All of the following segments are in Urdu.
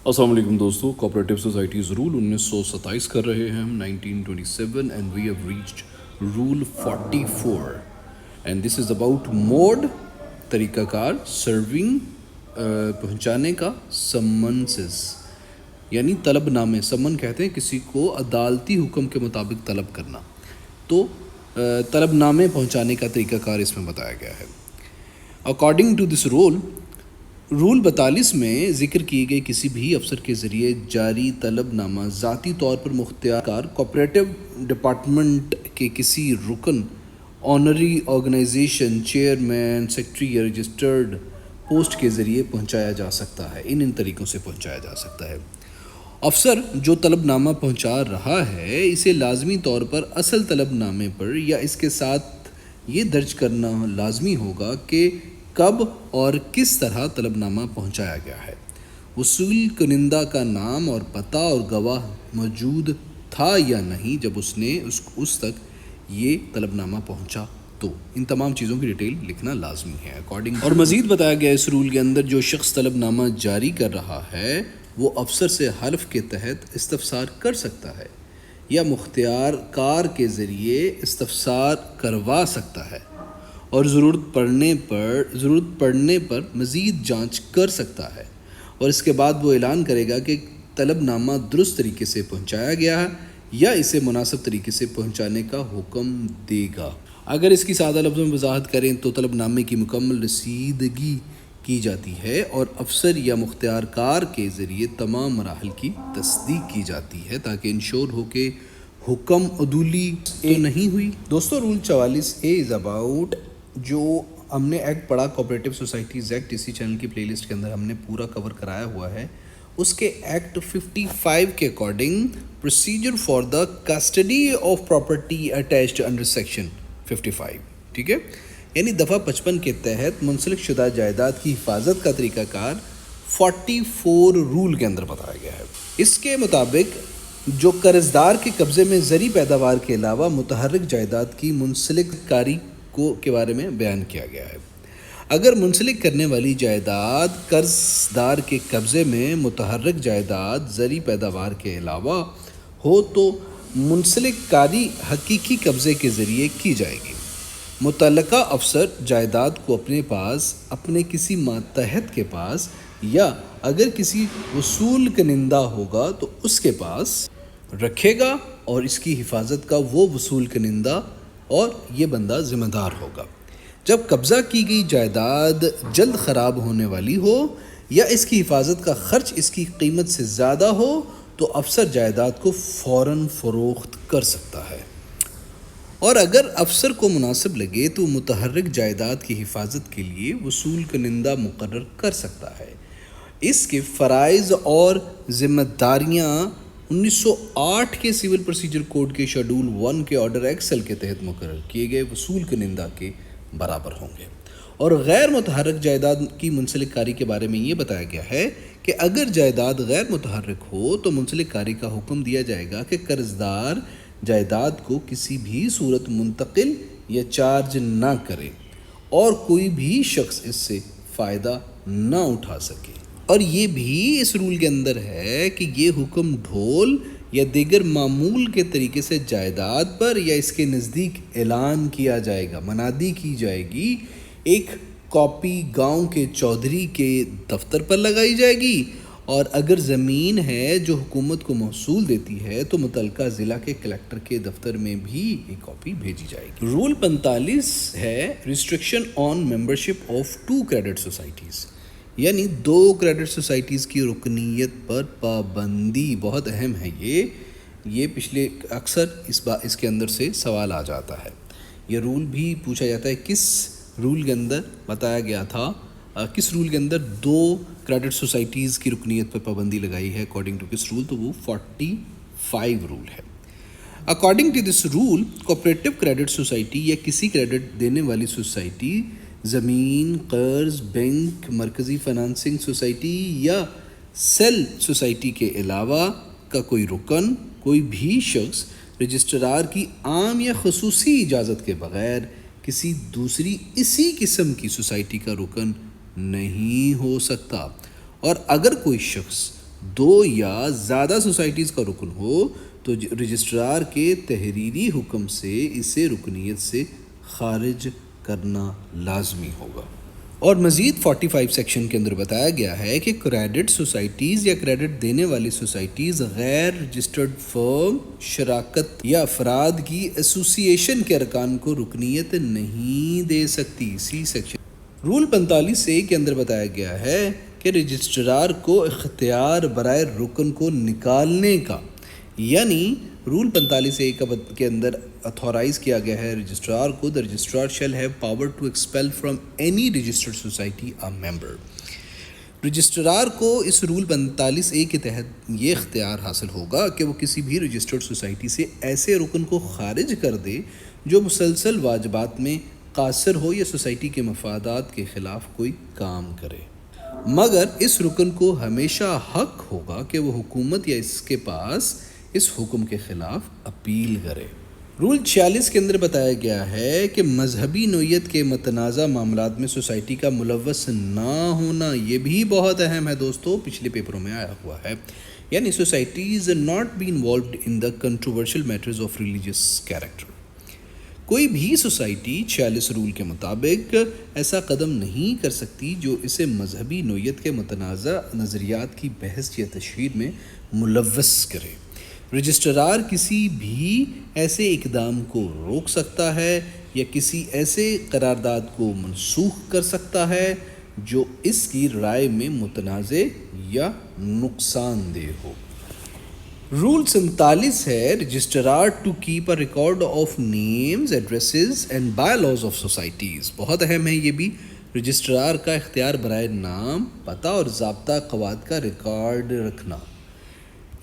السلام علیکم دوستو. کوآپریٹو سوسائٹیز رول 1927 کر رہے ہیں ہم 1927 and we have reached rule 44 and this is about mode طریقہ کار سرونگ پہنچانے کا سمنسز یعنی طلب نامے. سمن کہتے ہیں کسی کو عدالتی حکم کے مطابق طلب کرنا, تو طلب نامے پہنچانے کا طریقہ کار اس میں بتایا گیا ہے. اکارڈنگ ٹو دس رول 42 میں ذکر کیے گئے کسی بھی افسر کے ذریعے جاری طلب نامہ ذاتی طور پر مختار کار کوآپریٹو ڈپارٹمنٹ کے کسی رکن, آنری آرگنائزیشن, چیئرمین, سیکرٹری یا رجسٹرڈ پوسٹ کے ذریعے پہنچایا جا سکتا ہے. ان طریقوں سے پہنچایا جا سکتا ہے. افسر جو طلب نامہ پہنچا رہا ہے اسے لازمی طور پر اصل طلب نامے پر یا اس کے ساتھ یہ درج کرنا لازمی ہوگا کہ کب اور کس طرح طلب نامہ پہنچایا گیا ہے, وصول کنندہ کا نام اور پتہ اور گواہ موجود تھا یا نہیں جب اس نے اس تک یہ طلب نامہ پہنچا. تو ان تمام چیزوں کی ڈیٹیل لکھنا لازمی ہے اور مزید بتایا گیا اس رول کے اندر جو شخص طلب نامہ جاری کر رہا ہے وہ افسر سے حلف کے تحت استفسار کر سکتا ہے یا مختار کار کے ذریعے استفسار کروا سکتا ہے اور ضرورت پڑنے پر مزید جانچ کر سکتا ہے, اور اس کے بعد وہ اعلان کرے گا کہ طلب نامہ درست طریقے سے پہنچایا گیا ہے یا اسے مناسب طریقے سے پہنچانے کا حکم دے گا. اگر اس کی سادہ لفظوں میں وضاحت کریں تو طلب نامے کی مکمل رسیدگی کی جاتی ہے اور افسر یا مختار کار کے ذریعے تمام مراحل کی تصدیق کی جاتی ہے تاکہ انشور ہو کہ حکم عدولی نہیں ہوئی. دوستو رول 44A از اباؤٹ جو ہم نے ایکٹ پڑھا کوآپریٹو سوسائٹیز ایکٹ, اسی چینل کی پلے لسٹ کے اندر ہم نے پورا کور کرایا ہوا ہے. اس کے ایکٹ 55 کے according procedure for the custody of property attached under section 55, ٹھیک ہے, یعنی دفعہ 55 کے تحت منسلک شدہ جائیداد کی حفاظت کا طریقہ کار 44 رول کے اندر بتایا گیا ہے. اس کے مطابق جو قرضدار کے قبضے میں زرعی پیداوار کے علاوہ متحرک جائیداد کی منسلک کاری کے بارے میں بیان کیا گیا ہے. اگر منسلک کرنے والی جائیداد قرضدار کے قبضے میں متحرک جائیداد زرعی پیداوار کے علاوہ ہو تو منسلک کاری حقیقی قبضے کے ذریعے کی جائے گی. متعلقہ افسر جائیداد کو اپنے پاس, اپنے کسی ماتحت کے پاس یا اگر کسی وصول کنندہ ہوگا تو اس کے پاس رکھے گا اور اس کی حفاظت کا وہ وصول کنندہ اور یہ بندہ ذمہ دار ہوگا. جب قبضہ کی گئی جائیداد جلد خراب ہونے والی ہو یا اس کی حفاظت کا خرچ اس کی قیمت سے زیادہ ہو تو افسر جائیداد کو فوراً فروخت کر سکتا ہے, اور اگر افسر کو مناسب لگے تو متحرک جائیداد کی حفاظت کے لیے وصول کنندہ مقرر کر سکتا ہے. اس کے فرائض اور ذمہ داریاں 1908 کے سول پروسیجر کوڈ کے شیڈول 1 کے آرڈر ایکسل کے تحت مقرر کیے گئے وصول کنندہ کے برابر ہوں گے. اور غیر متحرک جائیداد کی منسلک کاری کے بارے میں یہ بتایا گیا ہے کہ اگر جائیداد غیر متحرک ہو تو منسلک کاری کا حکم دیا جائے گا کہ قرضدار جائیداد کو کسی بھی صورت منتقل یا چارج نہ کرے اور کوئی بھی شخص اس سے فائدہ نہ اٹھا سکے. اور یہ بھی اس رول کے اندر ہے کہ یہ حکم ڈھول یا دیگر معمول کے طریقے سے جائیداد پر یا اس کے نزدیک اعلان کیا جائے گا, منادی کی جائے گی. ایک کاپی گاؤں کے چودھری کے دفتر پر لگائی جائے گی, اور اگر زمین ہے جو حکومت کو موصول دیتی ہے تو متعلقہ ضلع کے کلکٹر کے دفتر میں بھی ایک کاپی بھیجی جائے گی. رول 45 ہے restriction on membership of 2 credit societies, یعنی 2 کریڈٹ سوسائٹیز کی رکنیت پر پابندی. بہت اہم ہے یہ پچھلے اکثر اس کے اندر سے سوال آ جاتا ہے. یہ رول بھی پوچھا جاتا ہے کس رول کے اندر بتایا گیا تھا, کس رول کے اندر 2 کریڈٹ سوسائٹیز کی رکنیت پر پابندی لگائی ہے اکارڈنگ ٹو کس رول, تو وہ 45 رول ہے. According to this rule cooperative credit society یا کسی کریڈٹ دینے والی سوسائٹی زمین, قرض, بینک, مرکزی فائنانسنگ سوسائٹی یا سیل سوسائٹی کے علاوہ کا کوئی رکن, کوئی بھی شخص رجسٹرار کی عام یا خصوصی اجازت کے بغیر کسی دوسری اسی قسم کی سوسائٹی کا رکن نہیں ہو سکتا. اور اگر کوئی شخص دو یا زیادہ سوسائٹیز کا رکن ہو تو رجسٹرار کے تحریری حکم سے اسے رکنیت سے خارج کرنا لازمی ہوگا۔ اور مزید 45 سیکشن کے اندر بتایا گیا ہے کہ کریڈٹ سوسائٹیز یا کریڈٹ دینے والی سوسائٹیز غیر رجسٹرڈ فرم، شراکت یا افراد کی ایسوسی ایشن کے ارکان کو رکنیت نہیں دے سکتی۔ اسی سیکشن رول 45A کے اندر بتایا گیا ہے کہ رجسٹرار کو اختیار برائے رکن کو نکالنے کا، یعنی رول 45A کے اندر اتھورائز کیا گیا ہے رجسٹرار کو، the registrar shall have power to expel from any registered society a member۔ Registrar کو اس رول 45A کے تحت یہ اختیار حاصل ہوگا کہ وہ کسی بھی رجسٹرڈ سوسائٹی سے ایسے رکن کو خارج کر دے جو مسلسل واجبات میں قاصر ہو یا سوسائٹی کے مفادات کے خلاف کوئی کام کرے، مگر اس رکن کو ہمیشہ حق ہوگا کہ وہ حکومت یا اس کے پاس اس حکم کے خلاف اپیل کرے۔ رول 46 کے اندر بتایا گیا ہے کہ مذہبی نوعیت کے متنازع معاملات میں سوسائٹی کا ملوث نہ ہونا، یہ بھی بہت اہم ہے دوستو، پچھلے پیپروں میں آیا ہوا ہے، یعنی societies not be involved in the controversial matters of religious character. کوئی بھی سوسائٹی 46 رول کے مطابق ایسا قدم نہیں کر سکتی جو اسے مذہبی نوعیت کے متنازع نظریات کی بحث یا تشہیر میں ملوث کرے۔ رجسٹرار کسی بھی ایسے اقدام کو روک سکتا ہے یا کسی ایسے قرارداد کو منسوخ کر سکتا ہے جو اس کی رائے میں متنازع یا نقصان دہ ہو۔ رول 47 ہے registrar to keep a record of names, addresses and bylaws of societies. بہت اہم ہے یہ بھی، رجسٹرار کا اختیار برائے نام، پتہ اور ضابطہ قواعد کا ریکارڈ رکھنا۔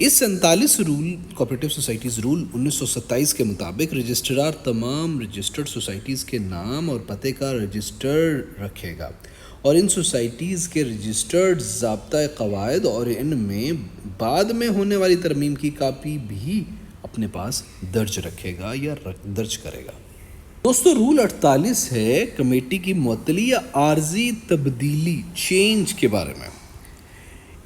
اس 47 رول کوآپریٹو سوسائٹیز رول 1927 کے مطابق رجسٹرار تمام رجسٹرڈ سوسائٹیز کے نام اور پتے کا رجسٹر رکھے گا اور ان سوسائٹیز کے رجسٹرڈ ضابطۂ قواعد اور ان میں بعد میں ہونے والی ترمیم کی کاپی بھی اپنے پاس درج رکھے گا یا درج کرے گا۔ دوستو رول 48 ہے کمیٹی کی معطلی یا عارضی تبدیلی، چینج کے بارے میں۔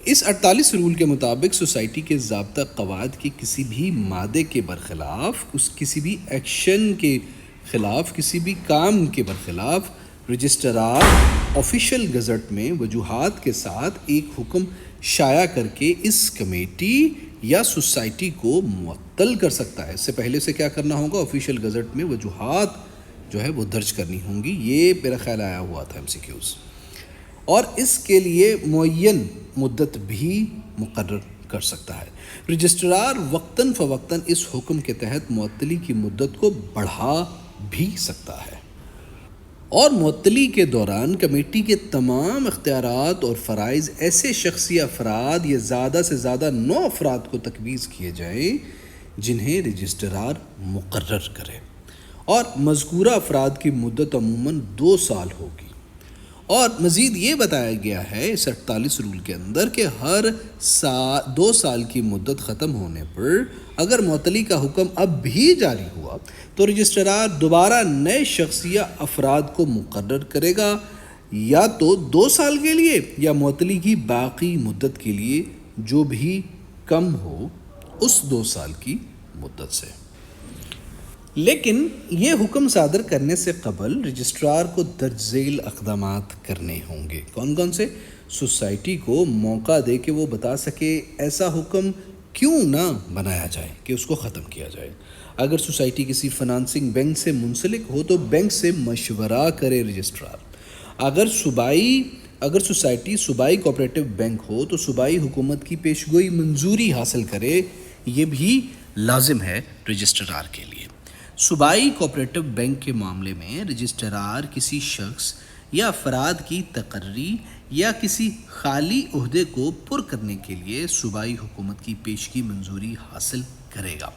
اس 48 رول کے مطابق سوسائٹی کے ضابطہ قواعد کے کسی بھی مادے کے برخلاف، کسی بھی ایکشن کے خلاف، کسی بھی کام کے برخلاف رجسٹرار آفیشیل گزٹ میں وجوہات کے ساتھ ایک حکم شائع کر کے اس کمیٹی یا سوسائٹی کو معطل کر سکتا ہے۔ اس سے پہلے سے کیا کرنا ہوگا؟ آفیشیل گزٹ میں وجوہات جو ہے وہ درج کرنی ہوں گی، یہ میرا خیال آیا ہوا تھا MCQs، اور اس کے لیے معین مدت بھی مقرر کر سکتا ہے۔ رجسٹرار وقتاً فوقتاً اس حکم کے تحت معطلی کی مدت کو بڑھا بھی سکتا ہے، اور معطلی کے دوران کمیٹی کے تمام اختیارات اور فرائض ایسے شخصی افراد یا زیادہ سے زیادہ 9 افراد کو تفویض کیے جائیں جنہیں رجسٹرار مقرر کرے، اور مذکورہ افراد کی مدت عموماً 2 سال ہوگی۔ اور مزید یہ بتایا گیا ہے اس 48 رول کے اندر کہ ہر 2 سال کی مدت ختم ہونے پر اگر معطلی کا حکم اب بھی جاری ہوا تو رجسٹرار دوبارہ نئے شخص یا افراد کو مقرر کرے گا، یا تو 2 سال کے لیے یا معطلی کی باقی مدت کے لیے جو بھی کم ہو اس 2 سال کی مدت سے۔ لیکن یہ حکم صادر کرنے سے قبل رجسٹرار کو درج ذیل اقدامات کرنے ہوں گے۔ کون کون سے؟ سوسائٹی کو موقع دے کہ وہ بتا سکے ایسا حکم کیوں نہ بنایا جائے کہ اس کو ختم کیا جائے۔ اگر سوسائٹی کسی فنانسنگ بینک سے منسلک ہو تو بینک سے مشورہ کرے رجسٹرار۔ اگر سوسائٹی صوبائی کوآپریٹو بینک ہو تو صوبائی حکومت کی پیشگوئی منظوری حاصل کرے، یہ بھی لازم ہے رجسٹرار کے لیے۔ صوبائی کوآپریٹو بینک کے معاملے میں رجسٹرار کسی شخص یا افراد کی تقرری یا کسی خالی عہدے کو پر کرنے کے لیے صوبائی حکومت کی پیشگی منظوری حاصل کرے گا،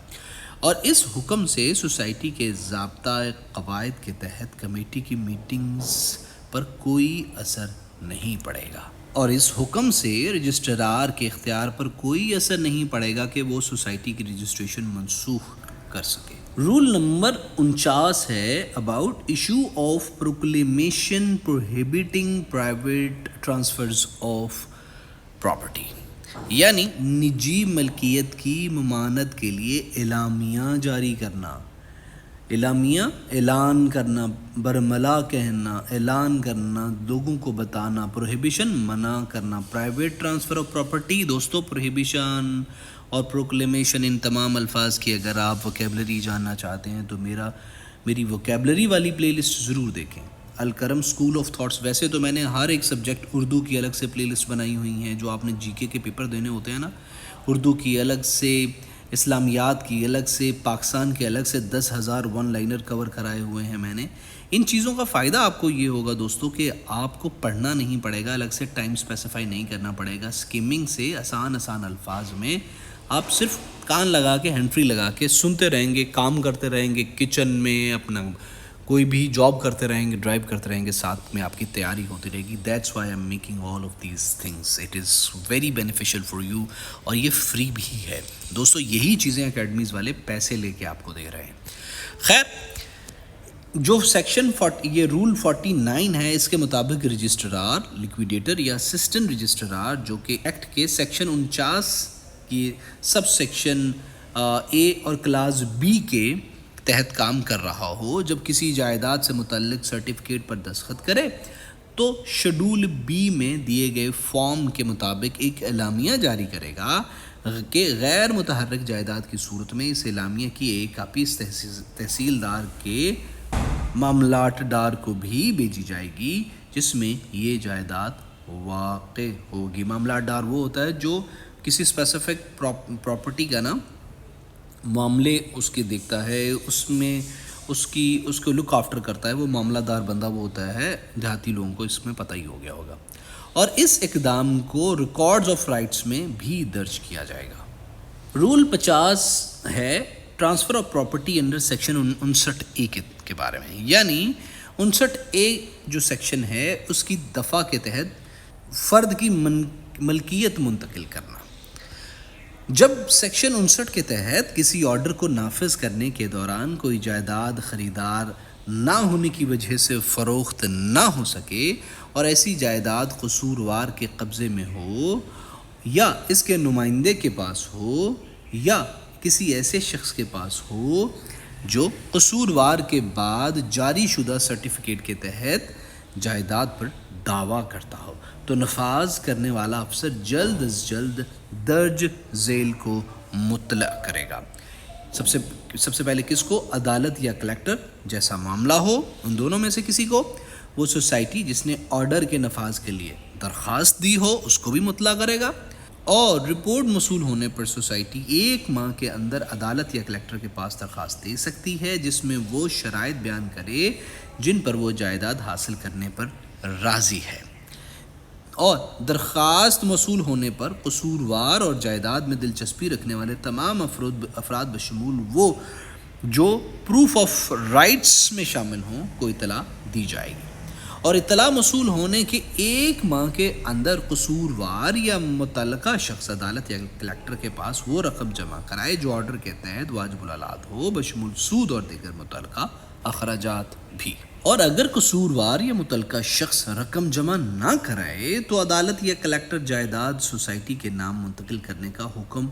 اور اس حکم سے سوسائٹی کے ضابطۂ قواعد کے تحت کمیٹی کی میٹنگز پر کوئی اثر نہیں پڑے گا، اور اس حکم سے رجسٹرار کے اختیار پر کوئی اثر نہیں پڑے گا کہ وہ سوسائٹی کی رجسٹریشن منسوخ کر سکے۔ رول نمبر 49 ہے about issue of proclamation پروہیبٹنگ private transfers of property. یعنی نجی ملکیت کی ممانعت کے لیے اعلامیہ جاری کرنا، اعلامیہ اعلان کرنا، برملا کہنا، اعلان کرنا، لوگوں کو بتانا، پروہیبیشن منع کرنا، پرائیویٹ ٹرانسفر آف پراپرٹی. دوستو پروہیبیشن اور پروکلیمیشن ان تمام الفاظ کی اگر آپ ووکیبلری جاننا چاہتے ہیں تو میری ووکیبلری والی پلے لسٹ ضرور دیکھیں، الکرم اسکول آف تھاٹس. ویسے تو میں نے ہر ایک سبجیکٹ اردو کی الگ سے پلے لسٹ بنائی ہوئی ہیں، جو آپ نے جی کے پیپر دینے ہوتے ہیں نا، اردو کی الگ سے، اسلامیات کی الگ سے، پاکستان کے الگ سے 10,000 ون لائنر کور کرائے ہوئے ہیں میں نے. ان چیزوں کا فائدہ آپ کو یہ ہوگا دوستو کہ آپ کو پڑھنا نہیں پڑے گا، الگ سے ٹائم اسپیسیفائی نہیں کرنا پڑے گا. اسکیمنگ سے آسان الفاظ میں آپ صرف کان لگا کے، ہینڈ فری لگا کے سنتے رہیں گے، کام کرتے رہیں گے، کچن میں اپنا کوئی بھی جاب کرتے رہیں گے، ڈرائیو کرتے رہیں گے، ساتھ میں آپ کی تیاری ہوتی رہے گی. That's why I am making all of these things. It is very beneficial for you, اور یہ فری بھی ہے دوستو. یہی چیزیں اکیڈمیز والے پیسے لے کے آپ کو دے رہے ہیں. خیر، جو سیکشن یہ رول 49 ہے، اس کے مطابق رجسٹرار، لیکویڈیٹر یا اسسٹنٹ رجسٹرار، جو کہ ایکٹ کے سیکشن 49 کی سب سیکشن اے اور کلاس بی کے تحت کام کر رہا ہو، جب کسی جائیداد سے متعلق سرٹیفکیٹ پر دستخط کرے تو شیڈول بی میں دیے گئے فارم کے مطابق ایک اعلامیہ جاری کرے گا کہ غیر متحرک جائیداد کی صورت میں اس اعلامیہ کی ایک کاپی تحصیلدار کے معاملات ڈار کو بھی بھیجی جائے گی جس میں یہ جائیداد واقع ہوگی. معاملات ڈار وہ ہوتا ہے جو کسی اسپیسیفک پراپرٹی کا نا معاملے اس کے دیکھتا ہے، اس میں اس کو لک آفٹر کرتا ہے. وہ معاملہ دار بندہ وہ ہوتا ہے، دیہاتی لوگوں کو اس میں پتہ ہی ہو گیا ہوگا. اور اس اقدام کو ریکارڈز آف رائٹس میں بھی درج کیا جائے گا. رول 50 ہے transfer of property under section 59A کے بارے میں. یعنی 59A جو سیکشن ہے اس کی دفعہ کے تحت فرد کی ملکیت منتقل کرنا. جب سیکشن 59 کے تحت کسی آرڈر کو نافذ کرنے کے دوران کوئی جائیداد خریدار نہ ہونے کی وجہ سے فروخت نہ ہو سکے اور ایسی جائیداد قصوروار کے قبضے میں ہو یا اس کے نمائندے کے پاس ہو یا کسی ایسے شخص کے پاس ہو جو قصوروار کے بعد جاری شدہ سرٹیفکیٹ کے تحت جائیداد پر دعویٰ کرتا ہو، تو نفاذ کرنے والا افسر جلد از جلد درج ذیل کو مطلع کرے گا. سب سے پہلے کس کو؟ عدالت یا کلیکٹر، جیسا معاملہ ہو ان دونوں میں سے کسی کو. وہ سوسائٹی جس نے آرڈر کے نفاذ کے لیے درخواست دی ہو اس کو بھی مطلع کرے گا. اور رپورٹ موصول ہونے پر سوسائٹی 1 ماہ کے اندر عدالت یا کلیکٹر کے پاس درخواست دے سکتی ہے جس میں وہ شرائط بیان کرے جن پر وہ جائیداد حاصل کرنے پر راضی ہے. اور درخواست موصول ہونے پر قصوروار اور جائیداد میں دلچسپی رکھنے والے تمام افراد بشمول وہ جو پروف آف رائٹس میں شامل ہوں کو اطلاع دی جائے گی. اور اطلاع موصول ہونے کے 1 ماہ کے اندر قصوروار یا متعلقہ شخص عدالت یا کلیکٹر کے پاس وہ رقم جمع کرائے جو آرڈر کے تحت واجب الالات ہو، بشمول سود اور دیگر متعلقہ اخراجات بھی. اور اگر قصوروار یا متعلقہ شخص رقم جمع نہ کرائے تو عدالت یا کلیکٹر جائیداد سوسائٹی کے نام منتقل کرنے کا حکم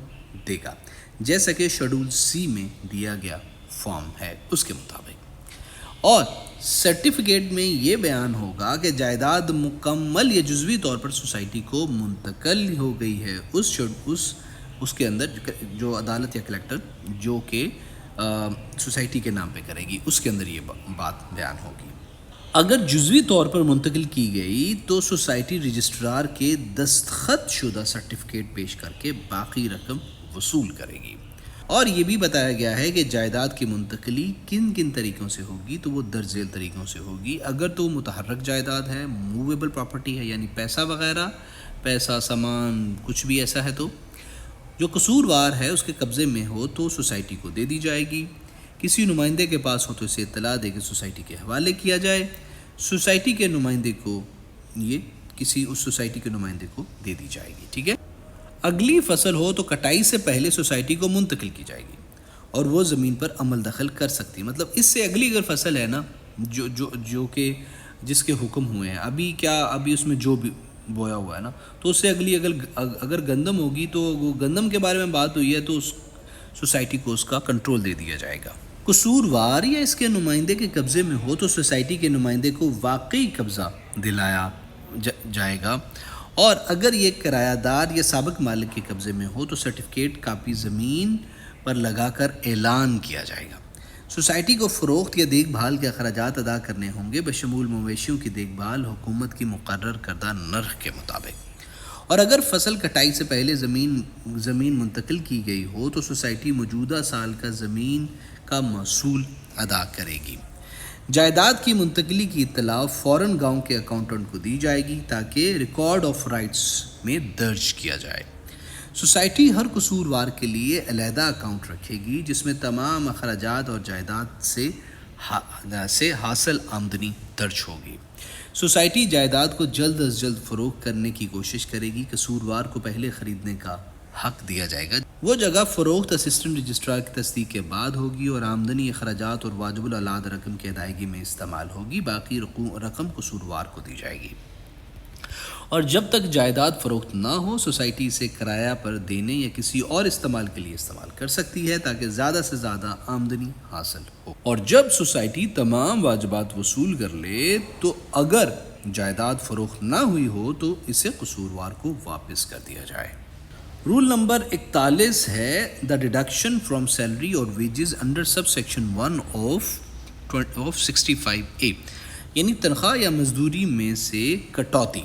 دے گا، جیسا کہ شیڈول سی میں دیا گیا فارم ہے اس کے مطابق. اور سرٹیفکیٹ میں یہ بیان ہوگا کہ جائیداد مکمل یا جزوی طور پر سوسائٹی کو منتقل ہو گئی ہے اس کے اندر جو عدالت یا کلیکٹر جو کہ سوسائٹی کے نام پہ کرے گی اس کے اندر یہ بات بیان ہوگی. اگر جزوی طور پر منتقل کی گئی تو سوسائٹی رجسٹرار کے دستخط شدہ سرٹیفکیٹ پیش کر کے باقی رقم وصول کرے گی. اور یہ بھی بتایا گیا ہے کہ جائیداد کی منتقلی کن طریقوں سے ہوگی، تو وہ درج ذیل طریقوں سے ہوگی. اگر تو متحرک جائیداد ہے، موویبل پراپرٹی ہے، یعنی پیسہ وغیرہ، پیسہ، سامان، کچھ بھی ایسا ہے، تو جو قصوروار ہے اس کے قبضے میں ہو تو سوسائٹی کو دے دی جائے گی. کسی نمائندے کے پاس ہو تو اسے اطلاع دے کے سوسائٹی کے حوالے کیا جائے. سوسائٹی کے نمائندے کو اس سوسائٹی کے نمائندے کو دے دی جائے گی. ٹھیک ہے. اگلی فصل ہو تو کٹائی سے پہلے سوسائٹی کو منتقل کی جائے گی اور وہ زمین پر عمل دخل کر سکتی. مطلب اس سے اگلی اگر فصل ہے نا جو کہ جس کے حکم ہوئے ہیں ابھی اس میں جو بھی بویا ہوا ہے نا، تو اس سے اگلی اگر گندم ہوگی تو وہ گندم کے بارے میں بات ہوئی ہے تو اس سوسائٹی کو اس کا کنٹرول دے دیا جائے گا۔ قصوروار یا اس کے نمائندے کے قبضے میں ہو تو سوسائٹی کے نمائندے کو واقعی قبضہ دلایا جائے گا، اور اگر یہ کرایہ دار یا سابق مالک کے قبضے میں ہو تو سرٹیفکیٹ کاپی زمین پر لگا کر اعلان کیا جائے گا۔ سوسائٹی کو فروخت یا دیکھ بھال کے اخراجات ادا کرنے ہوں گے بشمول مویشیوں کی دیکھ بھال حکومت کی مقرر کردہ نرخ کے مطابق، اور اگر فصل کٹائی سے پہلے زمین منتقل کی گئی ہو تو سوسائٹی موجودہ سال کا زمین کا محصول ادا کرے گی۔ جائیداد کی منتقلی کی اطلاع فوراً گاؤں کے اکاؤنٹنٹ کو دی جائے گی تاکہ ریکارڈ آف رائٹس میں درج کیا جائے۔ سوسائٹی ہر قصوروار کے لیے علیحدہ اکاؤنٹ رکھے گی جس میں تمام اخراجات اور جائیداد سے حاصل آمدنی درج ہوگی۔ سوسائٹی جائیداد کو جلد از جلد فروخت کرنے کی کوشش کرے گی۔ قصوروار کو پہلے خریدنے کا حق دیا جائے گا۔ وہ جگہ فروخت اسسٹنٹ رجسٹرار کی تصدیق کے بعد ہوگی اور آمدنی، اخراجات اور واجب الاعلاد رقم کی ادائیگی میں استعمال ہوگی۔ باقی رقم قصوروار کو دی جائے گی، اور جب تک جائیداد فروخت نہ ہو سوسائٹی اسے کرایہ پر دینے یا کسی اور استعمال کے لیے استعمال کر سکتی ہے تاکہ زیادہ سے زیادہ آمدنی حاصل ہو۔ اور جب سوسائٹی تمام واجبات وصول کر لے تو اگر جائیداد فروخت نہ ہوئی ہو تو اسے قصوروار کو واپس کر دیا جائے۔ رول نمبر 41 ہے دا ڈیڈکشن فرام سیلری اور wages under sub section 1 of 65A، یعنی تنخواہ یا مزدوری میں سے کٹوتی۔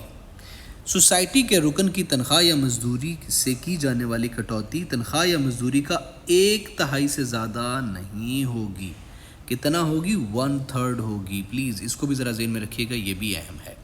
سوسائٹی کے رکن کی تنخواہ یا مزدوری سے کی جانے والی کٹوتی تنخواہ یا مزدوری کا 1/3 سے زیادہ نہیں ہوگی۔ کتنا ہوگی؟ 1/3 ہوگی۔ پلیز اس کو بھی ذرا ذہن میں رکھیے گا، یہ بھی اہم ہے۔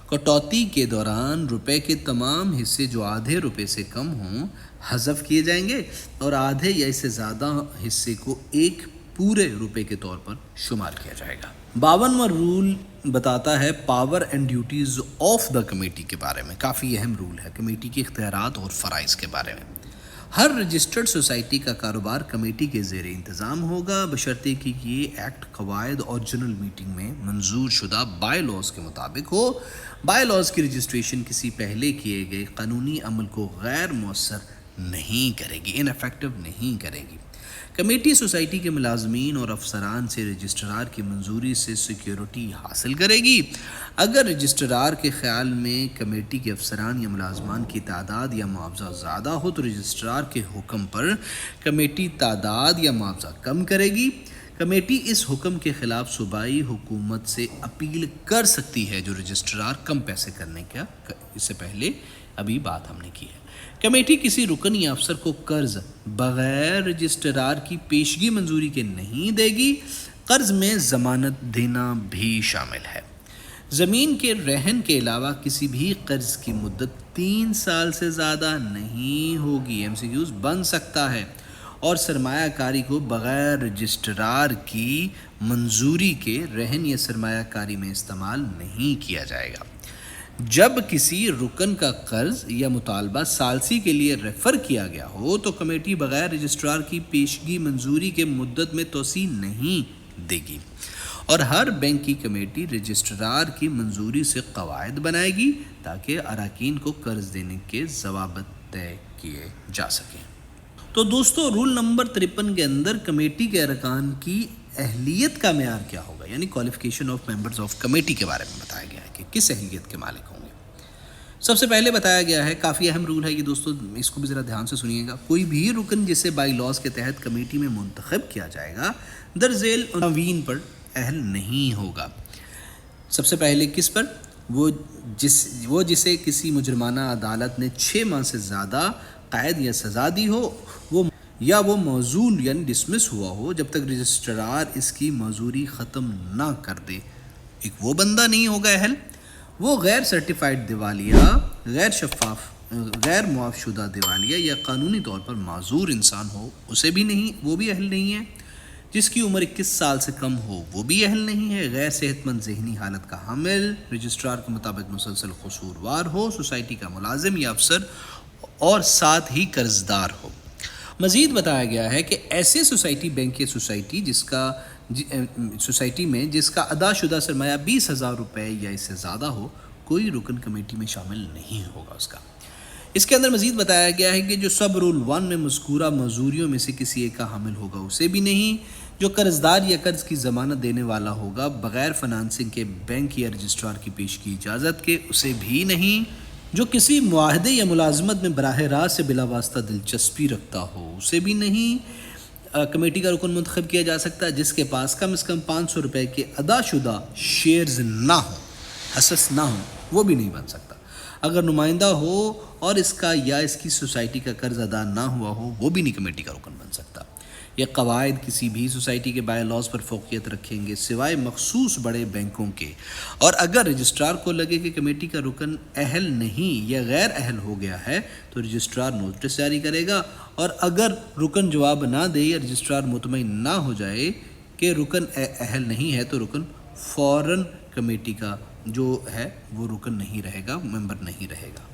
کٹوتی کے دوران روپے کے تمام حصے جو آدھے روپے سے کم ہوں حذف کیے جائیں گے، اور آدھے یا اس سے زیادہ حصے کو ایک پورے روپے کے طور پر شمار کیا جائے گا۔ 52واں رول بتاتا ہے power and duties of the committee کے بارے میں۔ کافی اہم رول ہے، کمیٹی کے اختیارات اور فرائض کے بارے میں۔ ہر رجسٹرڈ سوسائٹی کا کاروبار کمیٹی کے زیر انتظام ہوگا بشرطے کہ یہ ایکٹ قواعد اور جنرل میٹنگ میں منظور شدہ بائی لاز کے مطابق ہو۔ بائی لاز کی رجسٹریشن کسی پہلے کیے گئے قانونی عمل کو غیر مؤثر نہیں کرے گی، ان افیکٹو نہیں کرے گی۔ کمیٹی سوسائٹی کے ملازمین اور افسران سے رجسٹرار کی منظوری سے سیکیورٹی حاصل کرے گی۔ اگر رجسٹرار کے خیال میں کمیٹی کے افسران یا ملازمان کی تعداد یا معاوضہ زیادہ ہو تو رجسٹرار کے حکم پر کمیٹی تعداد یا معاوضہ کم کرے گی۔ کمیٹی اس حکم کے خلاف صوبائی حکومت سے اپیل کر سکتی ہے جو رجسٹرار کم پیسے کرنے کا، اس سے پہلے ابھی بات ہم نے کی ہے۔ کمیٹی کسی رکن یا افسر کو قرض بغیر رجسٹرار کی پیشگی منظوری کے نہیں دے گی۔ قرض میں ضمانت دینا بھی شامل ہے۔ زمین کے رہن کے علاوہ کسی بھی قرض کی مدت 3 سال سے زیادہ نہیں ہوگی۔ MCQs بن سکتا ہے، اور سرمایہ کاری کو بغیر رجسٹرار کی منظوری کے رہن یا سرمایہ کاری میں استعمال نہیں کیا جائے گا۔ جب کسی رکن کا قرض یا مطالبہ ثالثی کے لیے ریفر کیا گیا ہو تو کمیٹی بغیر رجسٹرار کی پیشگی منظوری کے مدت میں توسیع نہیں دے گی، اور ہر بینک کی کمیٹی رجسٹرار کی منظوری سے قواعد بنائے گی تاکہ اراکین کو قرض دینے کے ضوابط طے کیے جا سکیں۔ تو دوستو رول نمبر 53 کے اندر کمیٹی کے ارکان کی اہلیت کا معیار کیا ہوگا، یعنی qualification of members of committee کے بارے میں بتایا گیا ہے کہ کس اہلیت کے مالک ہوں گے۔ سب سے پہلے بتایا گیا ہے، کافی اہم رول ہے یہ دوستو، اس کو بھی ذرا دھیان سے سنیے گا، کوئی بھی رکن جسے بائی لاز کے تحت کمیٹی میں منتخب کیا جائے گا درذیل عناوین پر اہل نہیں ہوگا۔ سب سے پہلے کس پر؟ وہ جسے کسی مجرمانہ عدالت نے 6 ماہ سے زیادہ قید یا سزا دی ہو، وہ معزول یعنی ڈسمس ہوا ہو جب تک رجسٹرار اس کی معذوری ختم نہ کر دے، ایک وہ بندہ نہیں ہوگا اہل۔ وہ غیر سرٹیفائیڈ دیوالیہ، غیر شفاف، غیر معاف شدہ دیوالیہ یا قانونی طور پر معذور انسان ہو، اسے بھی نہیں، وہ بھی اہل نہیں ہے۔ جس کی عمر 21 سال سے کم ہو وہ بھی اہل نہیں ہے۔ غیر صحت مند ذہنی حالت کا حامل، رجسٹرار کے مطابق مسلسل قصوروار ہو، سوسائٹی کا ملازم یا افسر اور ساتھ ہی قرضدار ہو۔ مزید بتایا گیا ہے کہ ایسے سوسائٹی بینک یا سوسائٹی میں جس کا ادا شدہ سرمایہ 20,000 روپے یا اس سے زیادہ ہو، کوئی رکن کمیٹی میں شامل نہیں ہوگا اس کا۔ اس کے اندر مزید بتایا گیا ہے کہ جو سب رول 1 میں مذکورہ معذوریوں میں سے کسی ایک کا حامل ہوگا اسے بھی نہیں، جو قرض دار یا قرض کی ضمانت دینے والا ہوگا بغیر فنانسنگ کے بینک یا رجسٹرار کی پیش کی اجازت کے اسے بھی نہیں، جو کسی معاہدے یا ملازمت میں براہ راست سے بلا واسطہ دلچسپی رکھتا ہو اسے بھی نہیں کمیٹی کا رکن منتخب کیا جا سکتا، جس کے پاس کم از کم 500 روپے کے ادا شدہ شیئرز نہ ہوں، حصص نہ ہوں، وہ بھی نہیں بن سکتا۔ اگر نمائندہ ہو اور اس کا یا اس کی سوسائٹی کا قرض ادا نہ ہوا ہو وہ بھی نہیں کمیٹی کا رکن بن سکتا۔ یہ قواعد کسی بھی سوسائٹی کے بائی لاز پر فوقیت رکھیں گے سوائے مخصوص بڑے بینکوں کے، اور اگر رجسٹرار کو لگے کہ کمیٹی کا رکن اہل نہیں یا غیر اہل ہو گیا ہے تو رجسٹرار نوٹس جاری کرے گا، اور اگر رکن جواب نہ دے یا رجسٹرار مطمئن نہ ہو جائے کہ رکن اہل نہیں ہے تو رکن فوراً کمیٹی کا جو ہے وہ رکن نہیں رہے گا، ممبر نہیں رہے گا۔